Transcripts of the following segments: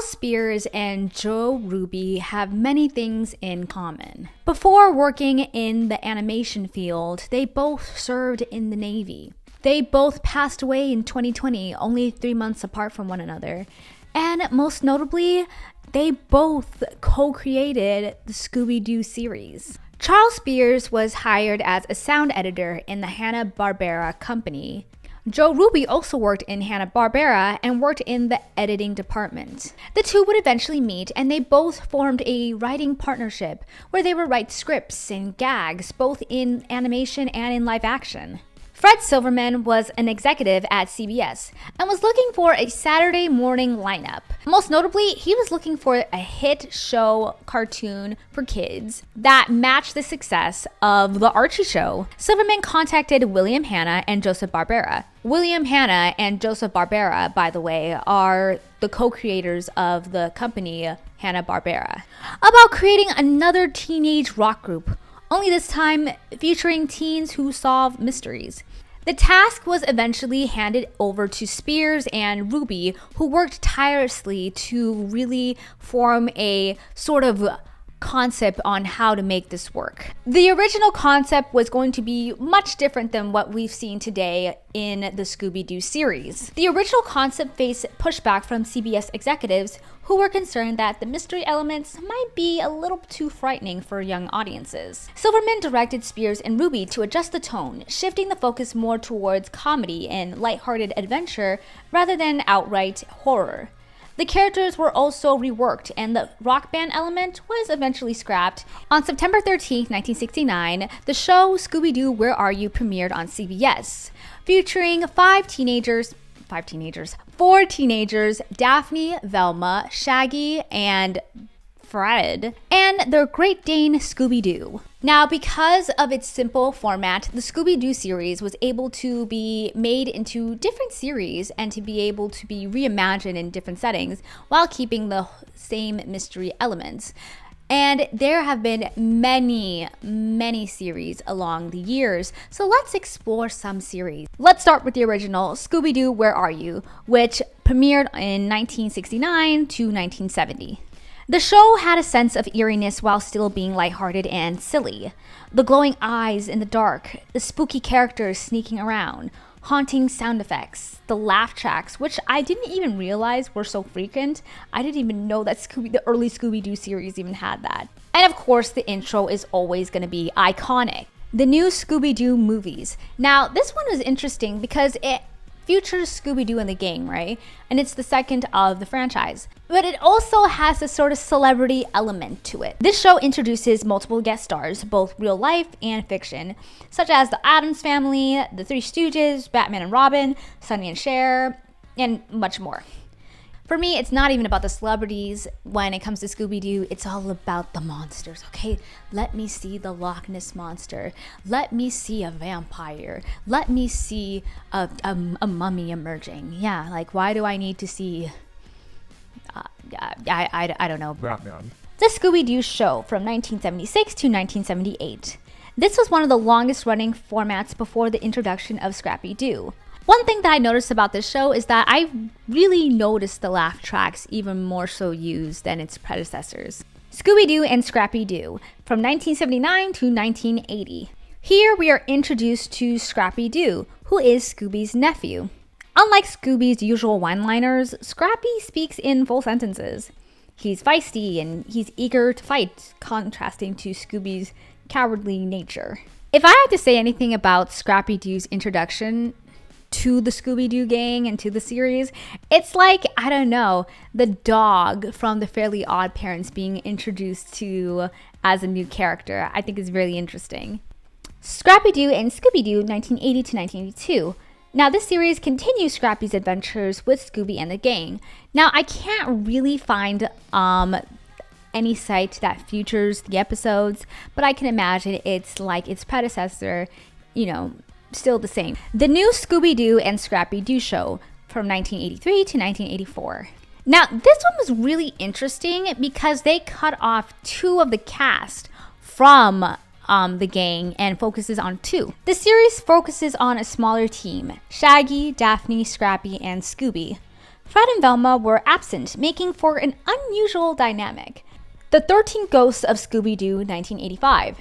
Spears and Joe Ruby have many things in common. Before working in the animation field, they both served in the Navy. They both passed away in 2020, only 3 months apart from one another. And most notably, they both co-created the Scooby-Doo series. Charles Spears was hired as a sound editor in the Hanna-Barbera company. Joe Ruby also worked in Hanna-Barbera and worked in the editing department. The two would eventually meet, and they both formed a writing partnership where they would write scripts and gags both in animation and in live action. Fred Silverman was an executive at CBS and was looking for a Saturday morning lineup. Most notably, he was looking for a hit show cartoon for kids that matched the success of The Archie Show. Silverman contacted William Hanna and Joseph Barbera. William Hanna and Joseph Barbera, by the way, are the co-creators of the company Hanna-Barbera, about creating another teenage rock group, only this time featuring teens who solve mysteries. The task was eventually handed over to Spears and Ruby, who worked tirelessly to really form a sort of concept on how to make this work. The original concept was going to be much different than what we've seen today in the Scooby-Doo series. The original concept faced pushback from CBS executives who were concerned that the mystery elements might be a little too frightening for young audiences. Silverman directed Spears and Ruby to adjust the tone, shifting the focus more towards comedy and lighthearted adventure rather than outright horror. The characters were also reworked, and the rock band element was eventually scrapped. On September 13, 1969, the show Scooby-Doo, Where Are You? Premiered on CBS, featuring four teenagers, Daphne, Velma, Shaggy, and Fred, and their Great Dane Scooby-Doo. Now, because of its simple format, the Scooby-Doo series was able to be made into different series and to be able to be reimagined in different settings while keeping the same mystery elements. And there have been many series along the years, so let's explore some series. Let's start with the original Scooby-Doo, Where Are You?, which premiered in 1969 to 1970. The show had a sense of eeriness while still being lighthearted and silly. The glowing eyes in the dark, the spooky characters sneaking around, haunting sound effects, the laugh tracks, which I didn't even realize were so frequent. I didn't even know that the early Scooby-Doo series even had that. And of course, the intro is always going to be iconic. The new Scooby-Doo movies. Now, this one was interesting because it features Scooby-Doo and the gang, right? And it's the second of the franchise. But it also has a sort of celebrity element to it. This show introduces multiple guest stars, both real life and fiction, such as the Addams Family, the Three Stooges, Batman and Robin, Sonny and Cher, and much more. For me, it's not even about the celebrities when it comes to Scooby-Doo. It's all about the monsters, okay? Let me see the Loch Ness Monster. Let me see a vampire. Let me see a mummy emerging. Yeah, like, why do I need to see... I don't know. Batman. The Scooby-Doo show from 1976 to 1978. This was one of the longest running formats before the introduction of Scrappy-Doo. One thing that I noticed about this show is that I really noticed the laugh tracks even more so used than its predecessors. Scooby-Doo and Scrappy-Doo from 1979 to 1980. Here we are introduced to Scrappy-Doo, who is Scooby's nephew. Unlike Scooby's usual one-liners, Scrappy speaks in full sentences. He's feisty and he's eager to fight, contrasting to Scooby's cowardly nature. If I had to say anything about Scrappy-Doo's introduction to the Scooby-Doo gang and to the series, it's like, I don't know, the dog from the Fairly Odd Parents being introduced to as a new character. I think is really interesting. Scrappy-Doo and Scooby-Doo 1980 to 1982. Now, this series continues Scrappy's adventures with Scooby and the gang. Now, I can't really find any site that features the episodes, but I can imagine it's like its predecessor, still the same. The new Scooby-Doo and Scrappy-Doo show from 1983 to 1984. Now, this one was really interesting because they cut off two of the cast from the gang and focuses on two. The series focuses on a smaller team: Shaggy, Daphne, Scrappy, and Scooby. Fred and Velma were absent, making for an unusual dynamic. The 13 Ghosts of Scooby-Doo, 1985.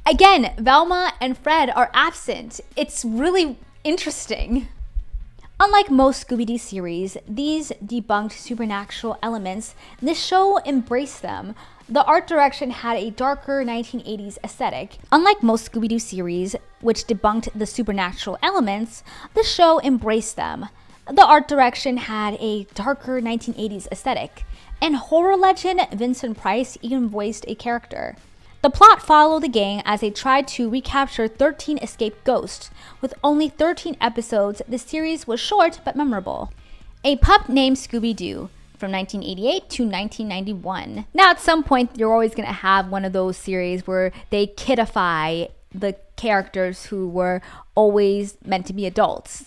Again, Velma and Fred are absent. It's really interesting. Unlike most Scooby-Doo series, these debunked supernatural elements. This show embraced them. The art direction had a darker 1980s aesthetic. Unlike most Scooby-Doo series, which debunked the supernatural elements, the show embraced them. The art direction had a darker 1980s aesthetic. And horror legend Vincent Price even voiced a character. The plot followed the gang as they tried to recapture 13 escaped ghosts. With only 13 episodes, the series was short but memorable. A Pup Named Scooby-Doo from 1988 to 1991. Now, at some point, you're always going to have one of those series where they kidify the characters who were always meant to be adults.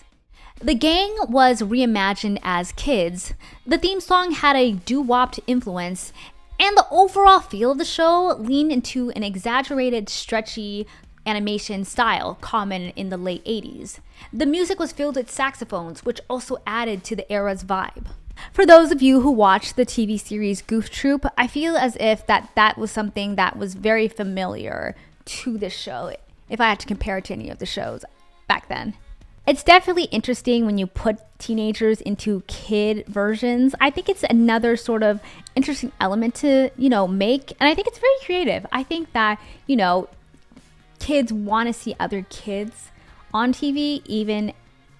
The gang was reimagined as kids. The theme song had a doo-wop influence, and the overall feel of the show leaned into an exaggerated, stretchy animation style common in the late 80s. The music was filled with saxophones, which also added to the era's vibe. For those of you who watched the TV series Goof Troop, I feel as if that was something that was very familiar to this show, if I had to compare it to any of the shows back then. It's definitely interesting when you put teenagers into kid versions. I think it's another sort of interesting element to, make. And I think it's very creative. I think that, kids want to see other kids on TV, even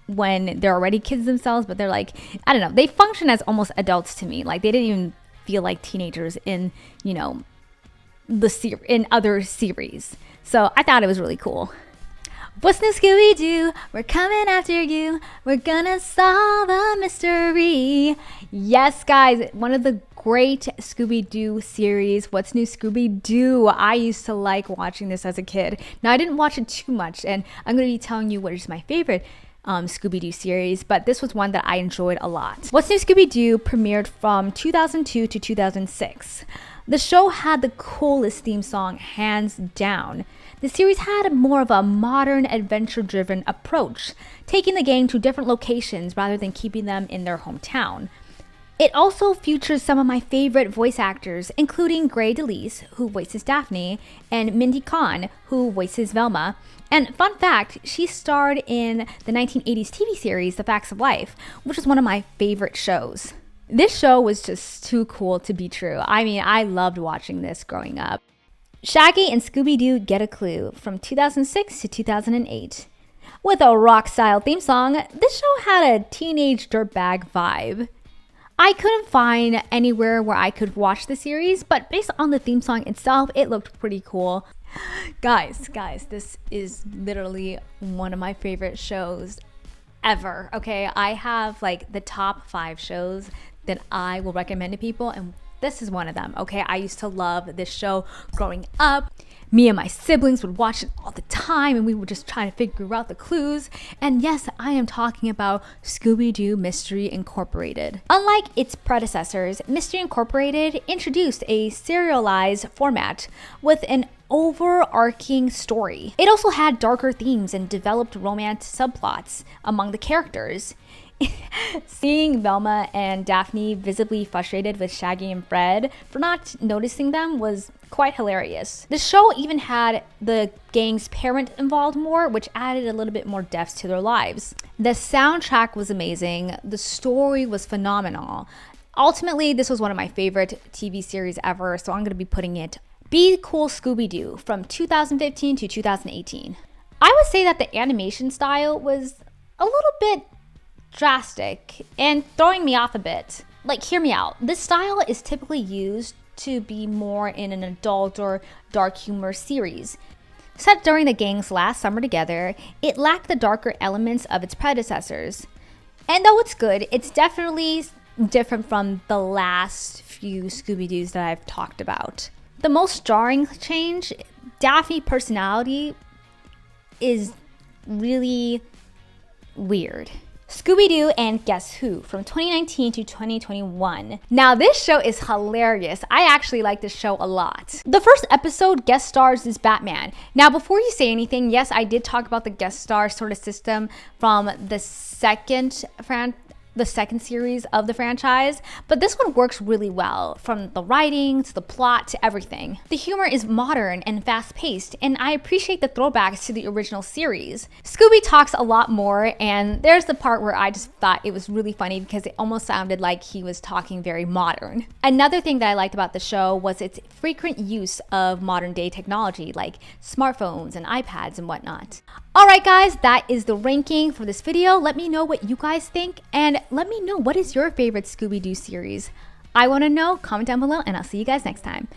when they're already kids themselves. But they're like, I don't know, they function as almost adults to me. Like, they didn't even feel like teenagers in, in other series. So I thought it was really cool. What's new, Scooby-Doo? We're coming after you. We're gonna solve a mystery. Yes, guys, one of the great Scooby-Doo series. What's new, Scooby-Doo? I used to like watching this as a kid. Now, I didn't watch it too much, and I'm gonna be telling you what is my favorite Scooby-Doo series, but this was one that I enjoyed a lot. What's New, Scooby-Doo premiered from 2002 to 2006. The show had the coolest theme song, hands down. The series had more of a modern, adventure-driven approach, taking the gang to different locations rather than keeping them in their hometown. It also features some of my favorite voice actors, including Gray DeLise, who voices Daphne, and Mindy Kahn, who voices Velma. And fun fact, she starred in the 1980s TV series The Facts of Life, which is one of my favorite shows. This show was just too cool to be true. I mean, I loved watching this growing up. Shaggy and Scooby-Doo Get a Clue from 2006 to 2008. With a rock-style theme song, this show had a teenage dirtbag vibe. I couldn't find anywhere where I could watch the series, but based on the theme song itself, it looked pretty cool. Guys, this is literally one of my favorite shows ever, okay? I have like the top 5 shows that I will recommend to people, and this is one of them, okay? I used to love this show growing up. Me and my siblings would watch it all the time, and we would just try to figure out the clues. And yes, I am talking about Scooby-Doo Mystery Incorporated. Unlike its predecessors, Mystery Incorporated introduced a serialized format with an overarching story. It also had darker themes and developed romance subplots among the characters. Seeing Velma and Daphne visibly frustrated with Shaggy and Fred for not noticing them was quite hilarious. The show even had the gang's parent involved more, which added a little bit more depth to their lives. The soundtrack was amazing. The story was phenomenal. Ultimately, this was one of my favorite TV series ever, so I'm going to be putting it Be Cool Scooby-Doo from 2015 to 2018. I would say that the animation style was a little bit drastic and throwing me off a bit. Like, hear me out. This style is typically used to be more in an adult or dark humor series. Set during the gang's last summer together, it lacked the darker elements of its predecessors. And though it's good, it's definitely different from the last few Scooby-Doos that I've talked about. The most jarring change, Daphne's personality is really weird. Scooby-Doo and Guess Who from 2019 to 2021. Now, this show is hilarious. I actually like this show a lot. The first episode guest stars is Batman. Now, before you say anything, yes, I did talk about the guest star sort of system from the second the second series of the franchise, but this one works really well, from the writing to the plot to everything. The humor is modern and fast-paced, and I appreciate the throwbacks to the original series. Scooby talks a lot more, and there's the part where I just thought it was really funny because it almost sounded like he was talking very modern. Another thing that I liked about the show was its frequent use of modern-day technology like smartphones and iPads and whatnot. Alright guys, that is the ranking for this video. Let me know what you guys think, and let me know what is your favorite Scooby-Doo series. I want to know. Comment down below, and I'll see you guys next time.